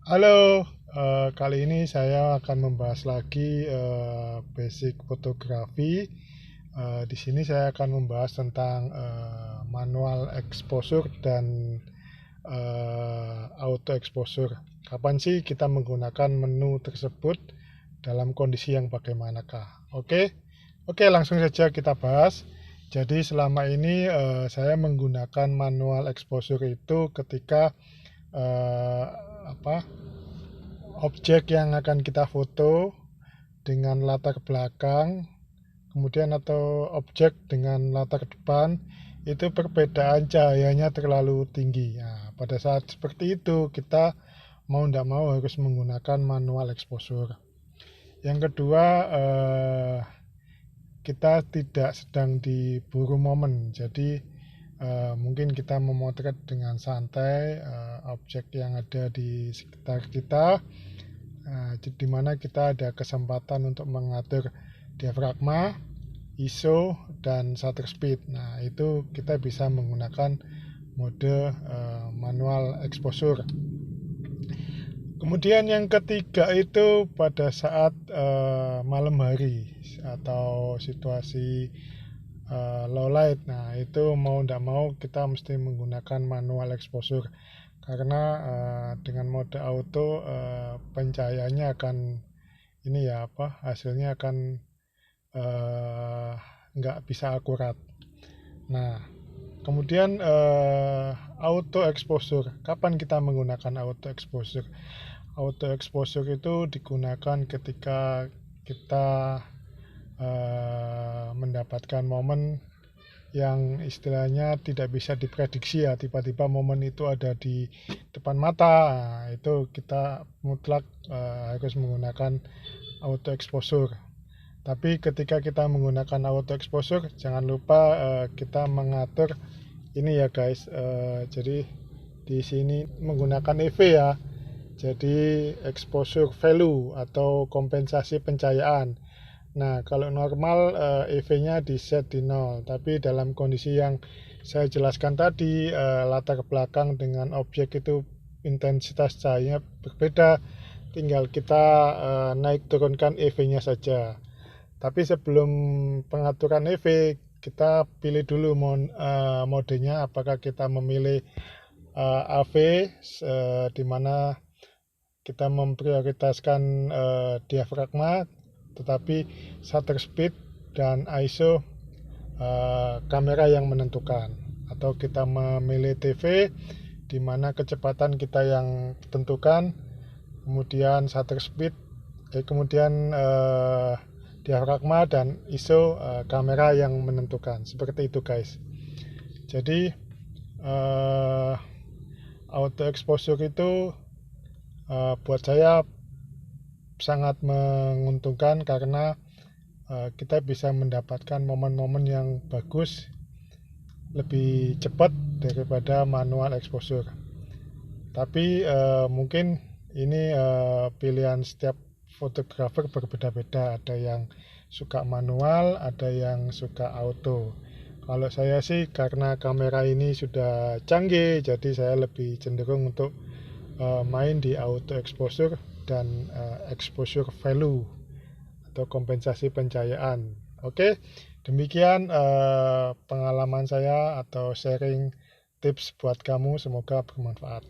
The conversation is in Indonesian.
Halo, kali ini saya akan membahas lagi basic fotografi. Di sini saya akan membahas tentang manual exposure dan auto exposure. Kapan sih kita menggunakan menu tersebut dalam kondisi yang bagaimanakah? Oke, langsung saja kita bahas. Jadi selama ini saya menggunakan manual exposure itu ketika eh, apa objek yang akan kita foto dengan latar belakang, kemudian atau objek dengan latar depan itu perbedaan cahayanya terlalu tinggi. Nah, pada saat seperti itu kita mau tidak mau harus menggunakan manual exposure. Yang kedua, kita tidak sedang diburu momen, jadi mungkin kita memotret dengan santai objek yang ada di sekitar kita, di mana kita ada kesempatan untuk mengatur diafragma, ISO, dan shutter speed. Nah, itu kita bisa menggunakan mode manual exposure. Kemudian yang ketiga itu pada saat malam hari atau situasi low light. Nah, itu mau tidak mau kita mesti menggunakan manual exposure karena dengan mode auto pencahayaannya akan ini ya apa hasilnya akan eh, nggak bisa akurat. Nah, kemudian auto exposure. Kapan kita menggunakan auto exposure? Auto exposure itu digunakan ketika kita mendapatkan momen yang istilahnya tidak bisa diprediksi ya, tiba-tiba momen itu ada di depan mata. Nah, itu kita mutlak harus menggunakan auto exposure. Tapi ketika kita menggunakan auto exposure jangan lupa kita mengatur ini ya guys. Jadi di sini menggunakan EV ya, jadi exposure value atau kompensasi pencahayaan. Nah, kalau normal EV-nya di set di 0, tapi dalam kondisi yang saya jelaskan tadi, latar belakang dengan objek itu intensitas cahayanya berbeda, tinggal kita naik turunkan EV-nya saja. Tapi sebelum pengaturan EV, kita pilih dulu modenya, apakah kita memilih AV, di mana kita memprioritaskan diafragma, tetapi shutter speed dan ISO kamera yang menentukan, atau kita memilih TV di mana kecepatan kita yang tentukan, kemudian shutter speed, kemudian diafragma dan ISO kamera yang menentukan. Seperti itu guys. Jadi auto exposure itu buat saya sangat menguntungkan karena kita bisa mendapatkan momen-momen yang bagus lebih cepat daripada manual exposure. Tapi mungkin ini pilihan setiap fotografer berbeda-beda. Ada yang suka manual, ada yang suka auto. Kalau saya sih karena kamera ini sudah canggih, jadi saya lebih cenderung untuk main di auto exposure dan exposure value atau kompensasi pencahayaan. Oke, demikian pengalaman saya atau sharing tips buat kamu, semoga bermanfaat.